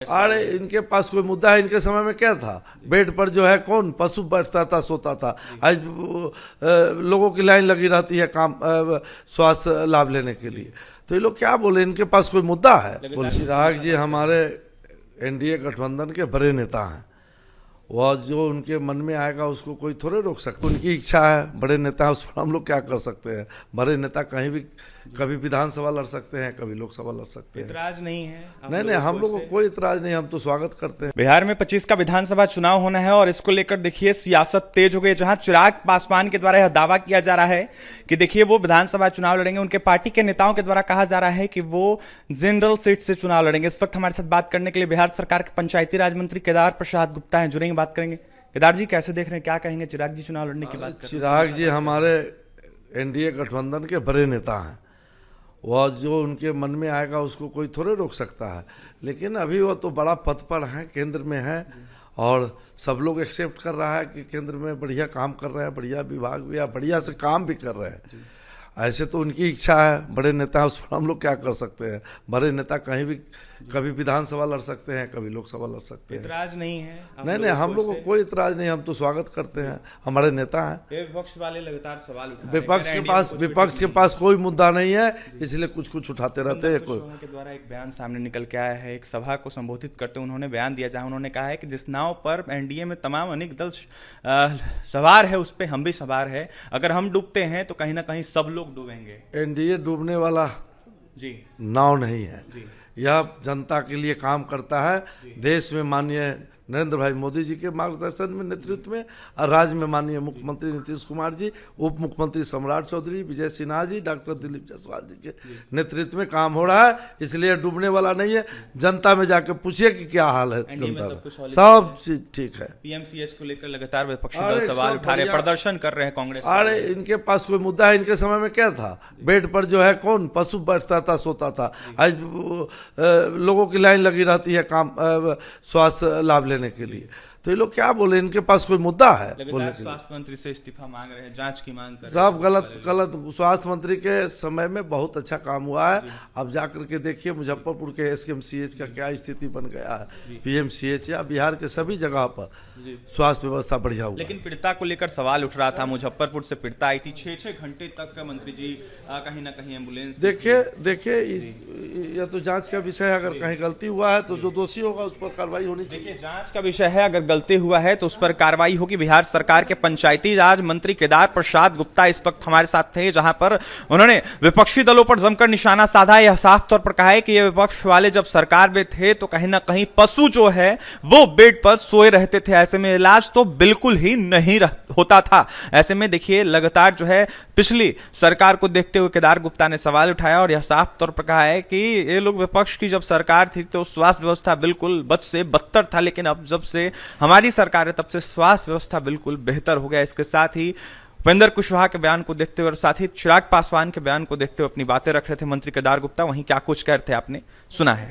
अरे इनके पास कोई मुद्दा है? इनके समय में क्या था? बेड पर जो है कौन पशु बैठता था, सोता था। आज लोगों की लाइन लगी रहती है काम स्वास्थ्य लाभ लेने के लिए। तो ये लोग क्या बोले, इनके पास कोई मुद्दा है? बोले चिराग जी हमारे एनडीए गठबंधन के बड़े नेता हैं, वह जो उनके मन में आएगा उसको कोई थोड़े रोक सकता। उनकी इच्छा है, बड़े नेता है, उस पर हम लोग क्या कर सकते हैं? बड़े नेता कहीं भी कभी विधानसभा लड़ सकते हैं, कभी लोकसभा लड़ सकते हैं। इतराज नहीं है? नहीं, हम लोग को कोई इतराज नहीं, हम तो स्वागत करते हैं। बिहार में 25 का विधानसभा चुनाव होना है और इसको लेकर देखिए सियासत तेज हो गई, जहां चिराग पासवान के द्वारा यह दावा किया जा रहा है कि देखिए वो विधानसभा चुनाव लड़ेंगे। उनके पार्टी के नेताओं के द्वारा कहा जा रहा है कि वो जनरल सीट से चुनाव लड़ेंगे। इस वक्त हमारे साथ बात करने के लिए बिहार सरकार के पंचायती राज मंत्री केदार प्रसाद गुप्ता हैं, जुड़ेंगे, बात करेंगे। केदार जी कैसे देख रहे हैं, क्या कहेंगे चिराग जी चुनाव लड़ने की बात? चिराग जी हमारे एनडीए गठबंधन के बड़े नेता हैं, वह जो उनके मन में आएगा उसको कोई थोड़े रोक सकता है। लेकिन अभी वो तो बड़ा पद पर है, केंद्र में है, और सब लोग एक्सेप्ट कर रहा है कि केंद्र में बढ़िया काम कर रहे हैं, बढ़िया विभाग भी है, बढ़िया से काम भी कर रहे हैं। ऐसे तो उनकी इच्छा है, बड़े नेता है, उस पर हम लोग क्या कर सकते हैं? बड़े नेता कहीं भी कभी विधानसभा लड़ सकते हैं, कभी लोकसभा लड़ सकते हैं। इतराज नहीं है? नहीं, हम लोग को कोई इतराज नहीं, हम तो स्वागत करते हैं, हमारे नेता हैं। विपक्ष वाले लगातार सवाल उठा विपक्ष के पास कोई मुद्दा नहीं है, इसलिए कुछ उठाते रहते हैं। कोई के द्वारा एक बयान सामने निकल के आया है, एक सभा को संबोधित करते उन्होंने बयान दिया, जहां उन्होंने कहा है कि जिस नाव पर एनडीए में तमाम अनेक दल सवार है उस पर हम भी सवार है, अगर हम डूबते हैं तो कहीं ना कहीं सब लोग डूबेंगे। एनडीए डूबने वाला जी नाव नहीं है जी। यह जनता के लिए काम करता है। देश में माननीय नरेंद्र भाई मोदी जी के मार्गदर्शन में, नेतृत्व में, और राज्य में माननीय मुख्यमंत्री नीतीश कुमार जी, उप मुख्यमंत्री सम्राट चौधरी, विजय सिन्हा जी, डॉक्टर दिलीप जायसवाल जी के नेतृत्व में काम हो रहा है, इसलिए डूबने वाला नहीं है। जनता में जाकर पूछिए कि क्या हाल है जनता में, सब चीज ठीक है। पीएमसीएच को लेकर लगातार विपक्षी दल सवाल उठा रहे, प्रदर्शन कर रहे हैं कांग्रेस। अरे इनके पास कोई मुद्दा है? इनके समय में क्या था? बेड पर जो है कौन पशु बैठता था, सोता था। आज लोगों की लाइन लगी रहती है काम स्वास्थ्य लाभ लेने के लिए। तो ये लोग क्या बोले, इनके पास कोई मुद्दा है? स्वास्थ्य मंत्री से इस्तीफा मांग रहे हैं, जांच की मांग कर रहे हैं। सब गलत। स्वास्थ्य मंत्री के समय में बहुत अच्छा काम हुआ है। अब जाकर के देखिए मुजफ्फरपुर के एसकेएमसीएच का क्या स्थिति बन गया है, पीएमसीएच या बिहार के सभी जगह पर स्वास्थ्य व्यवस्था बढ़िया हुआ। लेकिन पीड़िता को लेकर सवाल उठ रहा था, मुजफ्फरपुर से पीड़िता आई थी, 6-6 घंटे तक मंत्री जी कहीं ना कहीं एम्बुलेंस। देखिए यह तो जांच का विषय है, अगर कहीं गलती हुआ है तो जो दोषी होगा उस पर कार्रवाई होनी चाहिए। देखिए जांच का विषय है, अगर गलती हुआ है तो उस पर कार्रवाई होगी। बिहार सरकार के पंचायती राज मंत्री केदार प्रसाद गुप्ता इस वक्त हमारे साथ थे, जहां पर उन्होंने विपक्षी दलों पर जमकर निशाना साधा। यह साफ तौर पर कहा है कि ये विपक्ष वाले जब सरकार में थे तो कहीं ना कहीं पशु जो है वो बेड पर सोए रहते थे, ऐसे में इलाज तो बिल्कुल ही नहीं होता था। ऐसे में देखिए लगातार जो है पिछली सरकार को देखते हुए केदार गुप्ता ने सवाल उठाया और यह साफ तौर पर कहा है कि ये लोग विपक्ष की जब सरकार थी तो स्वास्थ्य व्यवस्था बिल्कुल बद से बदतर था, लेकिन अब जब से हमारी सरकार है तब से स्वास्थ्य व्यवस्था बिल्कुल बेहतर हो गया। इसके साथ ही उपेंद्र कुशवाहा के बयान को देखते हुए और साथ ही चिराग पासवान के बयान को देखते हुए अपनी बातें रख रहे थे मंत्री केदार गुप्ता। वहीं क्या कुछ कहते थे आपने सुना है।